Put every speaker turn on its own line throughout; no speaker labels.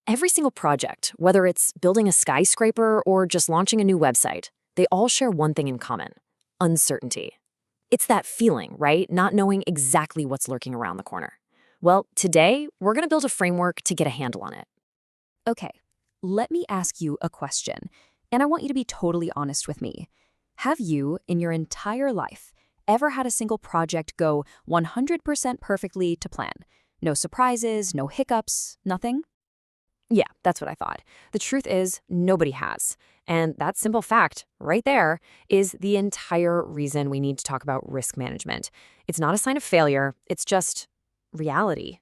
Every single project, whether it's building a skyscraper or just launching a new website, they all share one thing in common: uncertainty. It's that feeling, right? Not knowing exactly what's lurking around the corner. Well, today, we're going to build a framework to get a handle on it.
Okay, let me ask you a question, and I want you to be totally honest with me. Have you, in your entire life, ever had a single project go 100% perfectly to plan? No surprises, no hiccups, nothing?
Yeah, that's what I thought. The truth is, nobody has. And that simple fact, right there, is the entire reason we need to talk about risk management. It's not a sign of failure, it's just reality.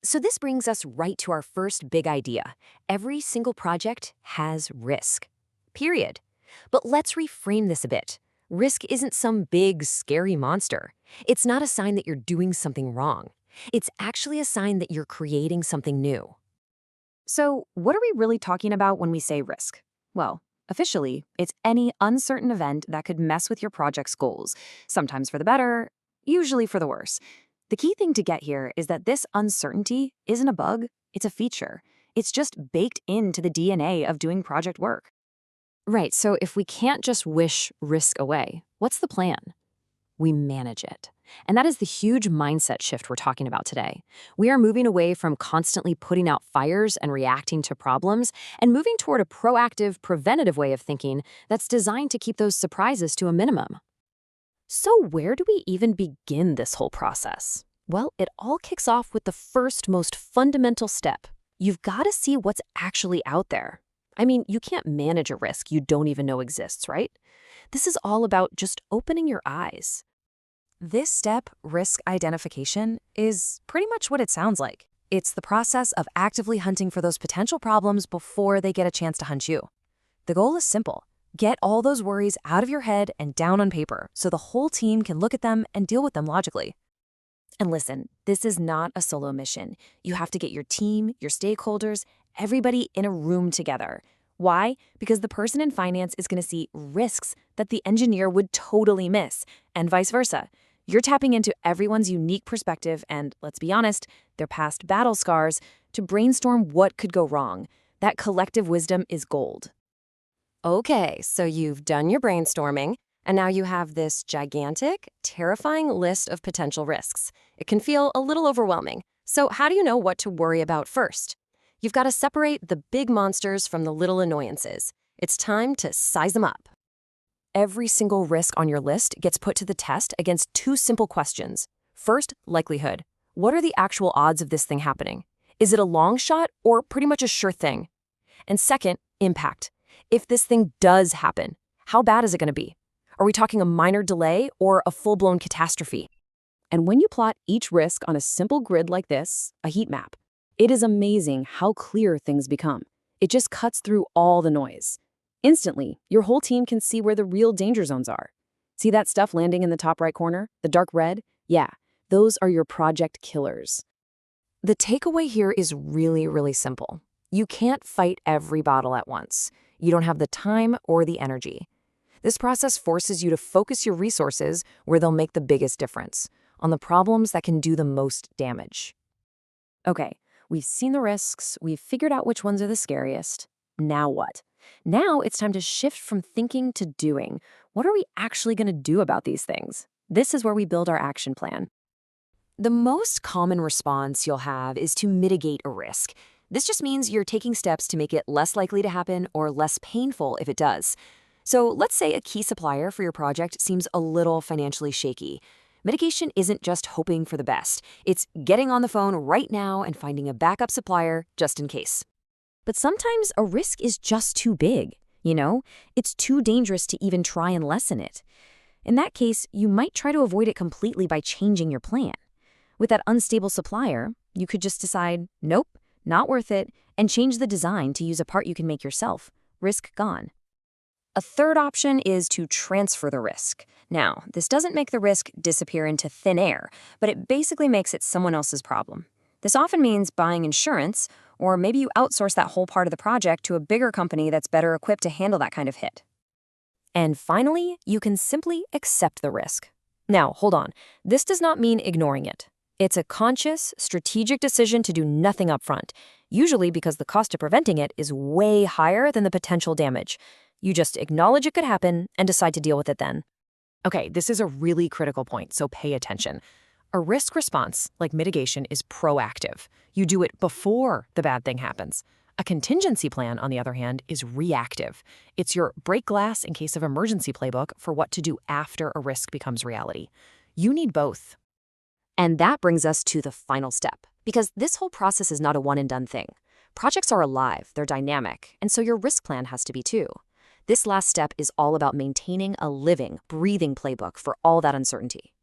So this brings us right to our first big idea. Every single project has risk. Period. But let's reframe this a bit. Risk isn't some big, scary monster. It's not a sign that you're doing something wrong. It's actually a sign that you're creating something new.
So, what are we really talking about when we say risk? Well, officially, it's any uncertain event that could mess with your project's goals, sometimes for the better, usually for the worse. The key thing to get here is that this uncertainty isn't a bug, it's a feature. It's just baked into the DNA of doing project work.
Right, so if we can't just wish risk away, what's the plan? We manage it. And that is the huge mindset shift we're talking about today. We are moving away from constantly putting out fires and reacting to problems and moving toward a proactive, preventative way of thinking that's designed to keep those surprises to a minimum. So where do we even begin this whole process? Well, it all kicks off with the first, most fundamental step. You've got to see what's actually out there. I mean, you can't manage a risk you don't even know exists, right? This is all about just opening your eyes.
This step, risk identification, is pretty much what it sounds like. It's the process of actively hunting for those potential problems before they get a chance to hunt you. The goal is simple. Get all those worries out of your head and down on paper so the whole team can look at them and deal with them logically. And listen, this is not a solo mission. You have to get your team, your stakeholders, everybody in a room together. Why? Because the person in finance is going to see risks that the engineer would totally miss, and vice versa. You're tapping into everyone's unique perspective and, let's be honest, their past battle scars to brainstorm what could go wrong. That collective wisdom is gold.
Okay, so you've done your brainstorming, and now you have this gigantic, terrifying list of potential risks. It can feel a little overwhelming. So how do you know what to worry about first? You've got to separate the big monsters from the little annoyances. It's time to size them up. Every single risk on your list gets put to the test against two simple questions. First, likelihood. What are the actual odds of this thing happening? Is it a long shot or pretty much a sure thing? And second, impact. If this thing does happen, how bad is it going to be? Are we talking a minor delay or a full-blown catastrophe? And when you plot each risk on a simple grid like this, a heat map, it is amazing how clear things become. It just cuts through all the noise. Instantly, your whole team can see where the real danger zones are. See that stuff landing in the top right corner, the dark red? Yeah, those are your project killers. The takeaway here is really, really simple. You can't fight every battle at once. You don't have the time or the energy. This process forces you to focus your resources where they'll make the biggest difference, on the problems that can do the most damage. Okay, we've seen the risks, we've figured out which ones are the scariest. Now what? Now it's time to shift from thinking to doing. What are we actually going to do about these things? This is where we build our action plan. The most common response you'll have is to mitigate a risk. This just means you're taking steps to make it less likely to happen or less painful if it does. So let's say a key supplier for your project seems a little financially shaky. Mitigation isn't just hoping for the best. It's getting on the phone right now and finding a backup supplier just in case. But sometimes a risk is just too big, It's too dangerous to even try and lessen it. In that case, you might try to avoid it completely by changing your plan. With that unstable supplier, you could just decide, nope, not worth it, and change the design to use a part you can make yourself. Risk gone. A third option is to transfer the risk. Now, this doesn't make the risk disappear into thin air, but it basically makes it someone else's problem. This often means buying insurance, or maybe you outsource that whole part of the project to a bigger company that's better equipped to handle that kind of hit. And finally, you can simply accept the risk. Now, hold on. This does not mean ignoring it.
It's a conscious, strategic decision to do nothing upfront, usually because the cost of preventing it is way higher than the potential damage. You just acknowledge it could happen and decide to deal with it then. Okay, this is a really critical point, so pay attention. A risk response, like mitigation, is proactive. You do it before the bad thing happens. A contingency plan, on the other hand, is reactive. It's your break glass in case of emergency playbook for what to do after a risk becomes reality. You need both.
And that brings us to the final step, because this whole process is not a one-and-done thing. Projects are alive, they're dynamic, and so your risk plan has to be too. This last step is all about maintaining a living, breathing playbook for all that uncertainty.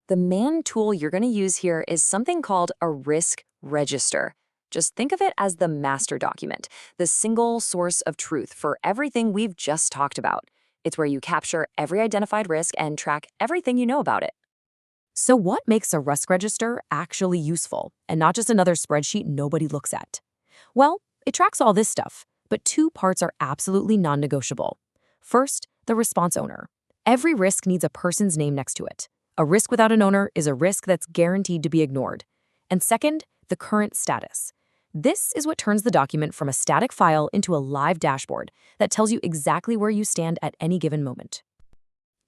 The main tool you're going to use here is something called a risk register. Just think of it as the master document, the single source of truth for everything we've just talked about. It's where you capture every identified risk and track everything you know about it.
So what makes a risk register actually useful, and not just another spreadsheet nobody looks at? Well, it tracks all this stuff, but two parts are absolutely non-negotiable. First, the response owner. Every risk needs a person's name next to it. A risk without an owner is a risk that's guaranteed to be ignored. And second, the current status. This is what turns the document from a static file into a live dashboard that tells you exactly where you stand at any given moment.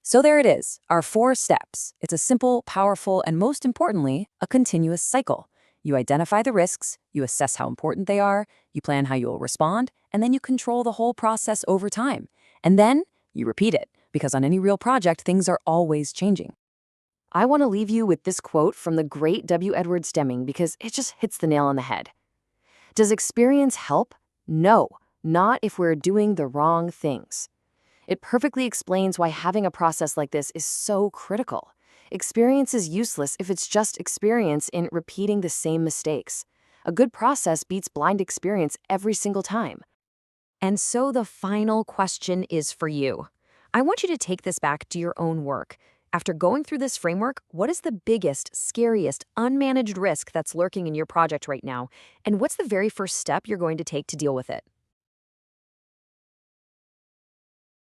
So there it is, our 4 steps. It's a simple, powerful, and most importantly, a continuous cycle. You identify the risks, you assess how important they are, you plan how you will respond, and then you control the whole process over time. And then you repeat it, because on any real project, things are always changing.
I want to leave you with this quote from the great W. Edwards Deming because it just hits the nail on the head. Does experience help? No, not if we're doing the wrong things. It perfectly explains why having a process like this is so critical. Experience is useless if it's just experience in repeating the same mistakes. A good process beats blind experience every single time. And so the final question is for you. I want you to take this back to your own work. After going through this framework, what is the biggest, scariest, unmanaged risk that's lurking in your project right now? And what's the very first step you're going to take to deal with it?